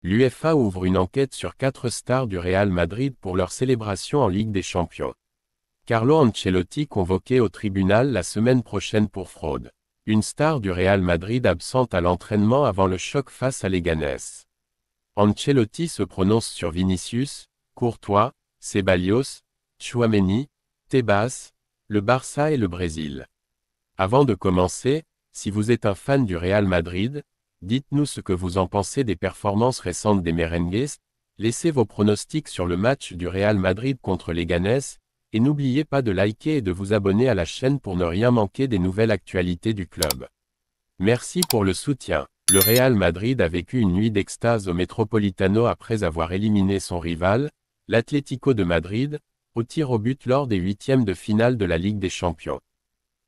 L'UEFA ouvre une enquête sur 4 stars du Real Madrid pour leur célébration en Ligue des Champions. Carlo Ancelotti convoqué au tribunal la semaine prochaine pour fraude. Une star du Real Madrid absente à l'entraînement avant le choc face à Leganés. Ancelotti se prononce sur Vinicius, Courtois, Ceballos, Tchouaméni, Tebas, le Barça et le Brésil. Avant de commencer, si vous êtes un fan du Real Madrid, dites-nous ce que vous en pensez des performances récentes des Merengues, laissez vos pronostics sur le match du Real Madrid contre Leganés, et n'oubliez pas de liker et de vous abonner à la chaîne pour ne rien manquer des nouvelles actualités du club. Merci pour le soutien. Le Real Madrid a vécu une nuit d'extase au Metropolitano après avoir éliminé son rival, l'Atlético de Madrid, au tir au but lors des huitièmes de finale de la Ligue des Champions.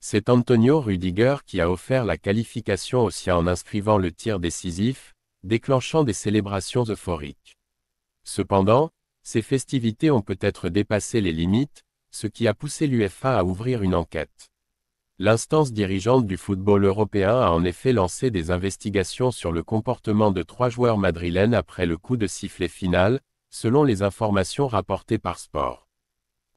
C'est Antonio Rüdiger qui a offert la qualification aux siens en inscrivant le tir décisif, déclenchant des célébrations euphoriques. Cependant, ces festivités ont peut-être dépassé les limites, ce qui a poussé l'UEFA à ouvrir une enquête. L'instance dirigeante du football européen a en effet lancé des investigations sur le comportement de 3 joueurs madrilènes après le coup de sifflet final, selon les informations rapportées par Sport.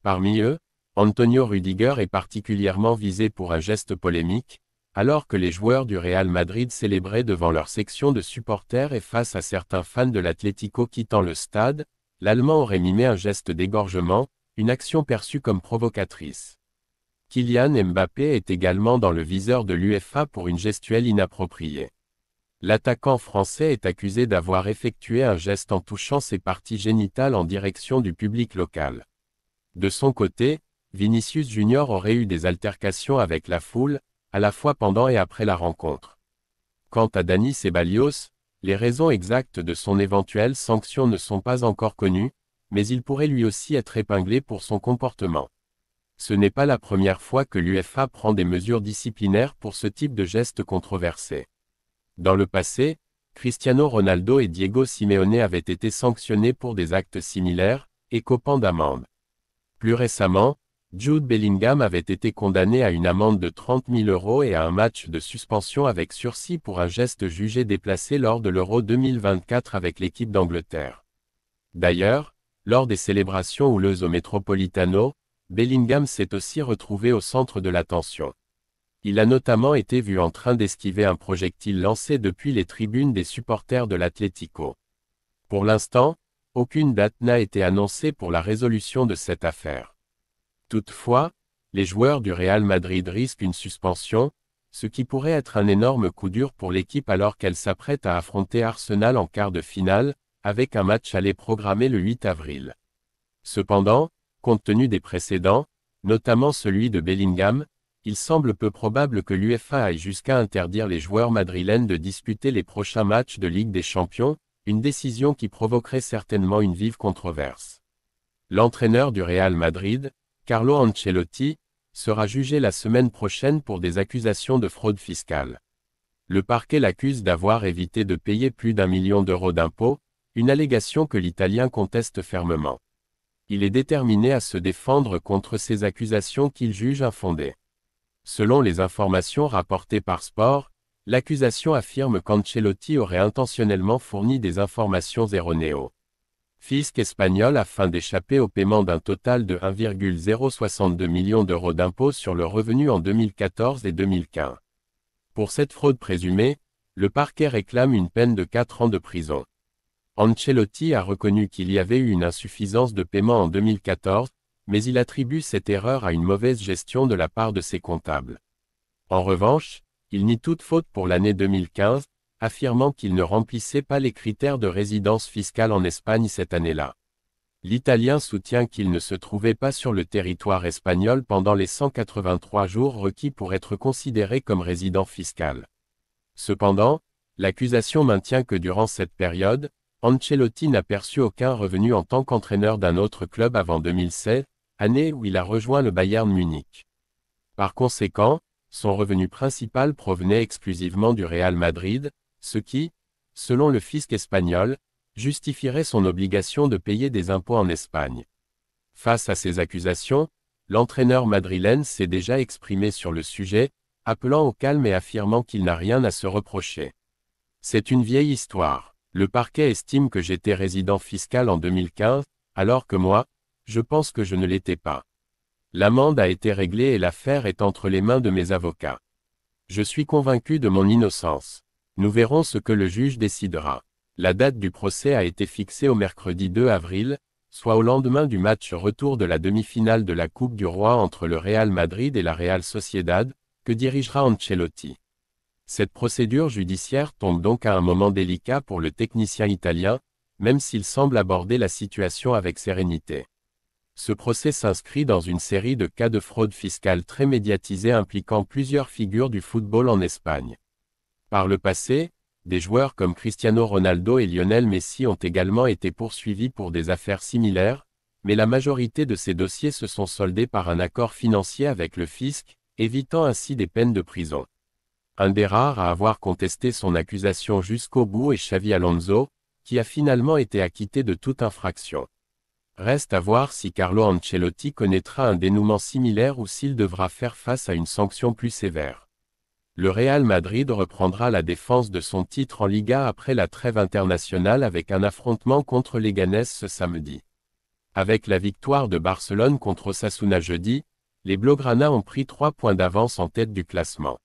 Parmi eux, Antonio Rüdiger est particulièrement visé pour un geste polémique, alors que les joueurs du Real Madrid célébraient devant leur section de supporters et face à certains fans de l'Atlético quittant le stade, l'Allemand aurait mimé un geste d'égorgement, une action perçue comme provocatrice. Kylian Mbappé est également dans le viseur de l'UEFA pour une gestuelle inappropriée. L'attaquant français est accusé d'avoir effectué un geste en touchant ses parties génitales en direction du public local. De son côté, Vinicius Junior aurait eu des altercations avec la foule, à la fois pendant et après la rencontre. Quant à Dani Ceballos, les raisons exactes de son éventuelle sanction ne sont pas encore connues, mais il pourrait lui aussi être épinglé pour son comportement. Ce n'est pas la première fois que l'UEFA prend des mesures disciplinaires pour ce type de gestes controversés. Dans le passé, Cristiano Ronaldo et Diego Simeone avaient été sanctionnés pour des actes similaires, écopant d'amende. Plus récemment, Jude Bellingham avait été condamné à une amende de 30 000 € et à un match de suspension avec sursis pour un geste jugé déplacé lors de l'Euro 2024 avec l'équipe d'Angleterre. D'ailleurs, lors des célébrations houleuses au Metropolitano, Bellingham s'est aussi retrouvé au centre de l'attention. Il a notamment été vu en train d'esquiver un projectile lancé depuis les tribunes des supporters de l'Atlético. Pour l'instant, aucune date n'a été annoncée pour la résolution de cette affaire. Toutefois, les joueurs du Real Madrid risquent une suspension, ce qui pourrait être un énorme coup dur pour l'équipe alors qu'elle s'apprête à affronter Arsenal en quart de finale, avec un match aller programmé le 8 avril. Cependant, compte tenu des précédents, notamment celui de Bellingham, il semble peu probable que l'UEFA aille jusqu'à interdire les joueurs madrilènes de disputer les prochains matchs de Ligue des Champions, une décision qui provoquerait certainement une vive controverse. L'entraîneur du Real Madrid, Carlo Ancelotti, sera jugé la semaine prochaine pour des accusations de fraude fiscale. Le parquet l'accuse d'avoir évité de payer plus d'1 million d'euros d'impôts, une allégation que l'Italien conteste fermement. Il est déterminé à se défendre contre ces accusations qu'il juge infondées. Selon les informations rapportées par Sport, l'accusation affirme qu'Ancelotti aurait intentionnellement fourni des informations erronées au fisc espagnol afin d'échapper au paiement d'un total de 1,062 million d'euros d'impôts sur le revenu en 2014 et 2015. Pour cette fraude présumée, le parquet réclame une peine de 4 ans de prison. Ancelotti a reconnu qu'il y avait eu une insuffisance de paiement en 2014, mais il attribue cette erreur à une mauvaise gestion de la part de ses comptables. En revanche, il nie toute faute pour l'année 2015, affirmant qu'il ne remplissait pas les critères de résidence fiscale en Espagne cette année-là. L'Italien soutient qu'il ne se trouvait pas sur le territoire espagnol pendant les 183 jours requis pour être considéré comme résident fiscal. Cependant, l'accusation maintient que durant cette période, Ancelotti n'a perçu aucun revenu en tant qu'entraîneur d'un autre club avant 2007, année où il a rejoint le Bayern Munich. Par conséquent, son revenu principal provenait exclusivement du Real Madrid, ce qui, selon le fisc espagnol, justifierait son obligation de payer des impôts en Espagne. Face à ces accusations, l'entraîneur madrilène s'est déjà exprimé sur le sujet, appelant au calme et affirmant qu'il n'a rien à se reprocher. C'est une vieille histoire. Le parquet estime que j'étais résident fiscal en 2015, alors que moi, je pense que je ne l'étais pas. L'amende a été réglée et l'affaire est entre les mains de mes avocats. Je suis convaincu de mon innocence. Nous verrons ce que le juge décidera. La date du procès a été fixée au mercredi 2 avril, soit au lendemain du match retour de la demi-finale de la Coupe du Roi entre le Real Madrid et la Real Sociedad, que dirigera Ancelotti. Cette procédure judiciaire tombe donc à un moment délicat pour le technicien italien, même s'il semble aborder la situation avec sérénité. Ce procès s'inscrit dans une série de cas de fraude fiscale très médiatisés impliquant plusieurs figures du football en Espagne. Par le passé, des joueurs comme Cristiano Ronaldo et Lionel Messi ont également été poursuivis pour des affaires similaires, mais la majorité de ces dossiers se sont soldés par un accord financier avec le fisc, évitant ainsi des peines de prison. Un des rares à avoir contesté son accusation jusqu'au bout est Xavi Alonso, qui a finalement été acquitté de toute infraction. Reste à voir si Carlo Ancelotti connaîtra un dénouement similaire ou s'il devra faire face à une sanction plus sévère. Le Real Madrid reprendra la défense de son titre en Liga après la trêve internationale avec un affrontement contre Leganés ce samedi. Avec la victoire de Barcelone contre Osasuna jeudi, les Blaugrana ont pris 3 points d'avance en tête du classement.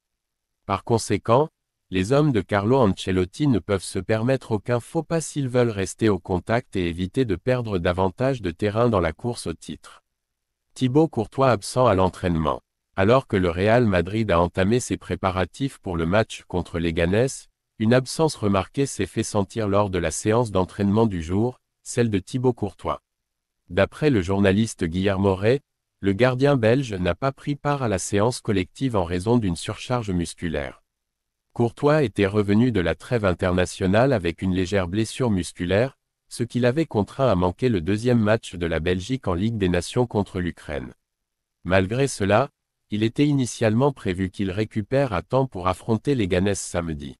Par conséquent, les hommes de Carlo Ancelotti ne peuvent se permettre aucun faux pas s'ils veulent rester au contact et éviter de perdre davantage de terrain dans la course au titre. Thibaut Courtois absent à l'entraînement. Alors que le Real Madrid a entamé ses préparatifs pour le match contre Leganés, une absence remarquée s'est fait sentir lors de la séance d'entraînement du jour, celle de Thibaut Courtois. D'après le journaliste Guillermo Rey, le gardien belge n'a pas pris part à la séance collective en raison d'une surcharge musculaire. Courtois était revenu de la trêve internationale avec une légère blessure musculaire, ce qui l'avait contraint à manquer le deuxième match de la Belgique en Ligue des Nations contre l'Ukraine. Malgré cela, il était initialement prévu qu'il récupère à temps pour affronter Leganés samedi.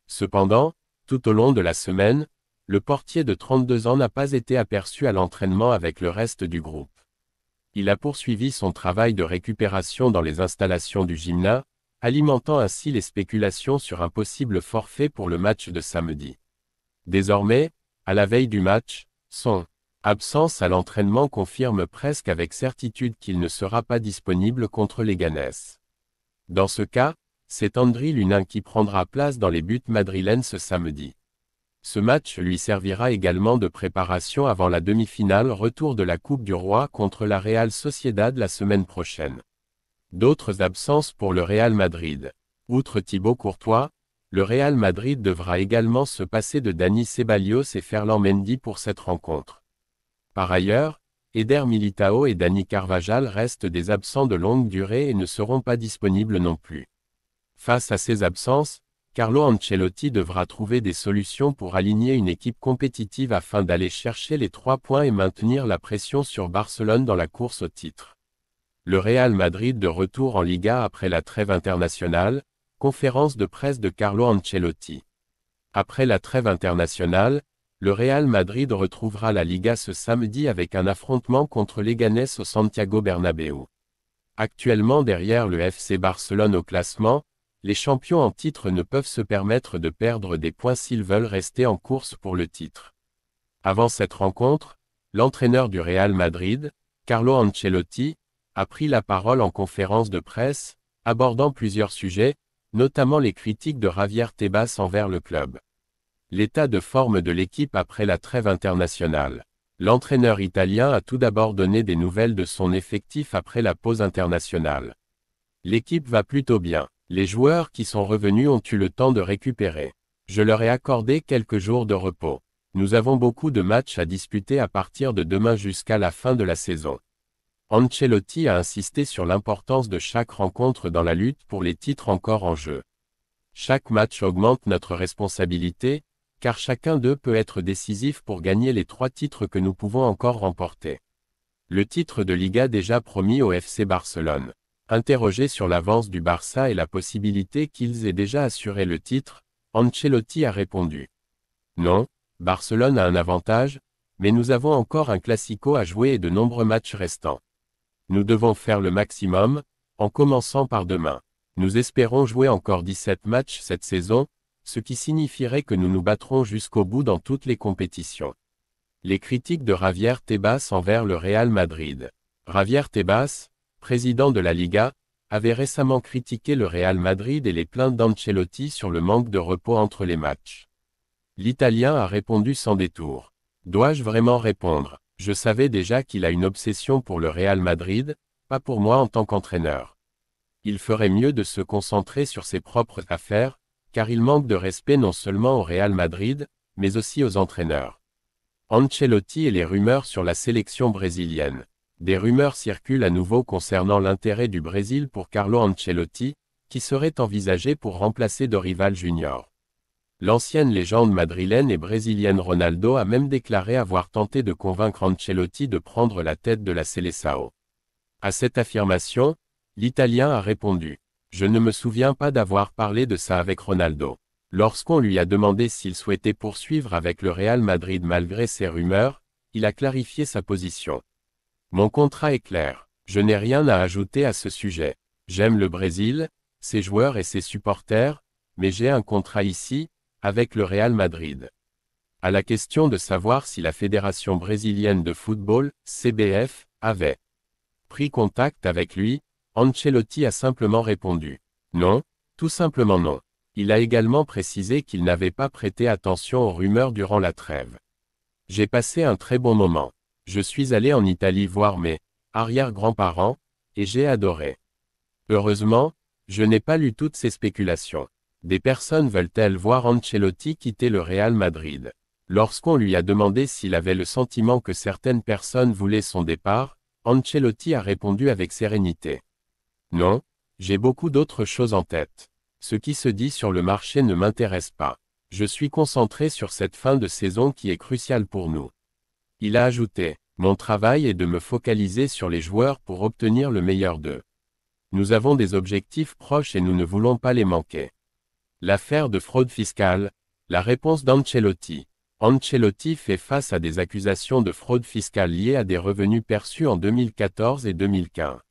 Cependant, tout au long de la semaine, le portier de 32 ans n'a pas été aperçu à l'entraînement avec le reste du groupe. Il a poursuivi son travail de récupération dans les installations du gymnase, alimentant ainsi les spéculations sur un possible forfait pour le match de samedi. Désormais, à la veille du match, son absence à l'entraînement confirme presque avec certitude qu'il ne sera pas disponible contre Leganés. Dans ce cas, c'est Andriy Lunin qui prendra place dans les buts madrilènes ce samedi. Ce match lui servira également de préparation avant la demi-finale retour de la Coupe du Roi contre la Real Sociedad la semaine prochaine. D'autres absences pour le Real Madrid. Outre Thibaut Courtois, le Real Madrid devra également se passer de Dani Ceballos et Ferland Mendy pour cette rencontre. Par ailleurs, Eder Militao et Dani Carvajal restent des absents de longue durée et ne seront pas disponibles non plus. Face à ces absences, Carlo Ancelotti devra trouver des solutions pour aligner une équipe compétitive afin d'aller chercher les 3 points et maintenir la pression sur Barcelone dans la course au titre. Le Real Madrid de retour en Liga après la trêve internationale, conférence de presse de Carlo Ancelotti. Après la trêve internationale, le Real Madrid retrouvera la Liga ce samedi avec un affrontement contre Leganés au Santiago Bernabéu. Actuellement derrière le FC Barcelone au classement, les champions en titre ne peuvent se permettre de perdre des points s'ils veulent rester en course pour le titre. Avant cette rencontre, l'entraîneur du Real Madrid, Carlo Ancelotti, a pris la parole en conférence de presse, abordant plusieurs sujets, notamment les critiques de Javier Tebas envers le club. L'état de forme de l'équipe après la trêve internationale. L'entraîneur italien a tout d'abord donné des nouvelles de son effectif après la pause internationale. L'équipe va plutôt bien. Les joueurs qui sont revenus ont eu le temps de récupérer. Je leur ai accordé quelques jours de repos. Nous avons beaucoup de matchs à disputer à partir de demain jusqu'à la fin de la saison. Ancelotti a insisté sur l'importance de chaque rencontre dans la lutte pour les titres encore en jeu. Chaque match augmente notre responsabilité, car chacun d'eux peut être décisif pour gagner les 3 titres que nous pouvons encore remporter. Le titre de Liga déjà promis au FC Barcelone. Interrogé sur l'avance du Barça et la possibilité qu'ils aient déjà assuré le titre, Ancelotti a répondu. Non, Barcelone a un avantage, mais nous avons encore un Classico à jouer et de nombreux matchs restants. Nous devons faire le maximum, en commençant par demain. Nous espérons jouer encore 17 matchs cette saison, ce qui signifierait que nous nous battrons jusqu'au bout dans toutes les compétitions. Les critiques de Javier Tebas envers le Real Madrid. Javier Tebas, président de la Liga, avait récemment critiqué le Real Madrid et les plaintes d'Ancelotti sur le manque de repos entre les matchs. L'Italien a répondu sans détour. Dois-je vraiment répondre? Je savais déjà qu'il a une obsession pour le Real Madrid, pas pour moi en tant qu'entraîneur. Il ferait mieux de se concentrer sur ses propres affaires, car il manque de respect non seulement au Real Madrid, mais aussi aux entraîneurs. Ancelotti et les rumeurs sur la sélection brésilienne. Des rumeurs circulent à nouveau concernant l'intérêt du Brésil pour Carlo Ancelotti, qui serait envisagé pour remplacer Dorival Junior. L'ancienne légende madrilène et brésilienne Ronaldo a même déclaré avoir tenté de convaincre Ancelotti de prendre la tête de la Seleção. À cette affirmation, l'Italien a répondu: « Je ne me souviens pas d'avoir parlé de ça avec Ronaldo. » Lorsqu'on lui a demandé s'il souhaitait poursuivre avec le Real Madrid malgré ces rumeurs, il a clarifié sa position. « Mon contrat est clair. Je n'ai rien à ajouter à ce sujet. J'aime le Brésil, ses joueurs et ses supporters, mais j'ai un contrat ici, avec le Real Madrid. » À la question de savoir si la Fédération brésilienne de football, CBF, avait pris contact avec lui, Ancelotti a simplement répondu: « Non, tout simplement non. » Il a également précisé qu'il n'avait pas prêté attention aux rumeurs durant la trêve. « J'ai passé un très bon moment. Je suis allé en Italie voir mes arrière-grands-parents, et j'ai adoré. Heureusement, je n'ai pas lu toutes ces spéculations. Des personnes veulent-elles voir Ancelotti quitter le Real Madrid? » Lorsqu'on lui a demandé s'il avait le sentiment que certaines personnes voulaient son départ, Ancelotti a répondu avec sérénité: « Non, j'ai beaucoup d'autres choses en tête. Ce qui se dit sur le marché ne m'intéresse pas. Je suis concentré sur cette fin de saison qui est cruciale pour nous. » Il a ajouté: « Mon travail est de me focaliser sur les joueurs pour obtenir le meilleur d'eux. Nous avons des objectifs proches et nous ne voulons pas les manquer. » L'affaire de fraude fiscale. La réponse d'Ancelotti. Ancelotti fait face à des accusations de fraude fiscale liées à des revenus perçus en 2014 et 2015.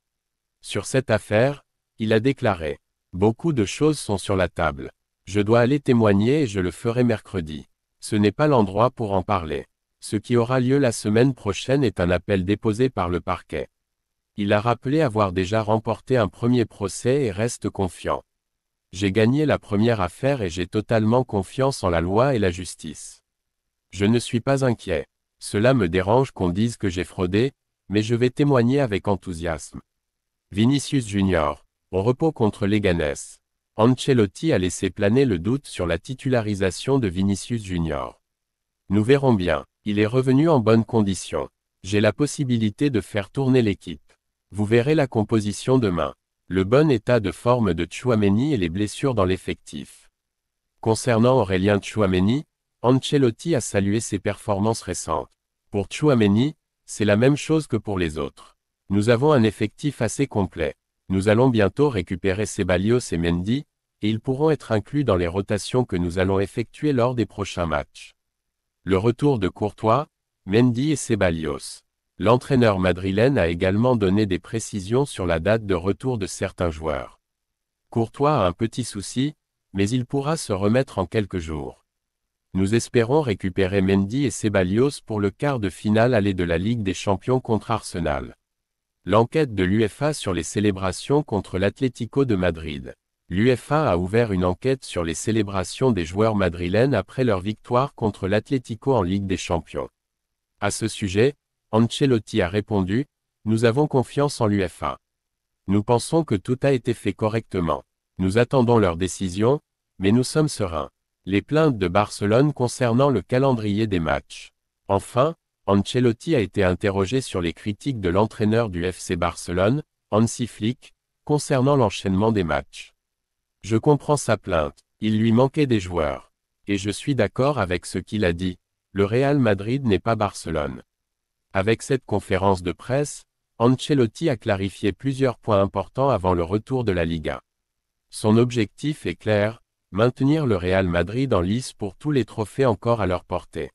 Sur cette affaire, il a déclaré: « Beaucoup de choses sont sur la table. Je dois aller témoigner et je le ferai mercredi. Ce n'est pas l'endroit pour en parler. Ce qui aura lieu la semaine prochaine est un appel déposé par le parquet. » Il a rappelé avoir déjà remporté un premier procès et reste confiant. « J'ai gagné la première affaire et j'ai totalement confiance en la loi et la justice. Je ne suis pas inquiet. Cela me dérange qu'on dise que j'ai fraudé, mais je vais témoigner avec enthousiasme. » Vinicius Junior. Au repos contre Leganés. Ancelotti a laissé planer le doute sur la titularisation de Vinicius Junior. « Nous verrons bien. Il est revenu en bonne condition. J'ai la possibilité de faire tourner l'équipe. Vous verrez la composition demain. Le bon état de forme de Tchouaméni et les blessures dans l'effectif. » Concernant Aurélien Tchouaméni, Ancelotti a salué ses performances récentes. « Pour Tchouaméni, c'est la même chose que pour les autres. Nous avons un effectif assez complet. Nous allons bientôt récupérer Ceballos et Mendy, et ils pourront être inclus dans les rotations que nous allons effectuer lors des prochains matchs. » Le retour de Courtois, Mendy et Ceballos. L'entraîneur madrilène a également donné des précisions sur la date de retour de certains joueurs. Courtois a un petit souci, mais il pourra se remettre en quelques jours. Nous espérons récupérer Mendy et Ceballos pour le quart de finale aller de la Ligue des Champions contre Arsenal. L'enquête de l'UEFA sur les célébrations contre l'Atlético de Madrid. L'UEFA a ouvert une enquête sur les célébrations des joueurs madrilènes après leur victoire contre l'Atlético en Ligue des Champions. À ce sujet, Ancelotti a répondu: « Nous avons confiance en l'UEFA. Nous pensons que tout a été fait correctement. Nous attendons leur décision, mais nous sommes sereins. » Les plaintes de Barcelone concernant le calendrier des matchs. Enfin, Ancelotti a été interrogé sur les critiques de l'entraîneur du FC Barcelone, Hansi Flick, concernant l'enchaînement des matchs. « Je comprends sa plainte, il lui manquait des joueurs. Et je suis d'accord avec ce qu'il a dit, le Real Madrid n'est pas Barcelone. » Avec cette conférence de presse, Ancelotti a clarifié plusieurs points importants avant le retour de la Liga. Son objectif est clair: maintenir le Real Madrid en lice pour tous les trophées encore à leur portée.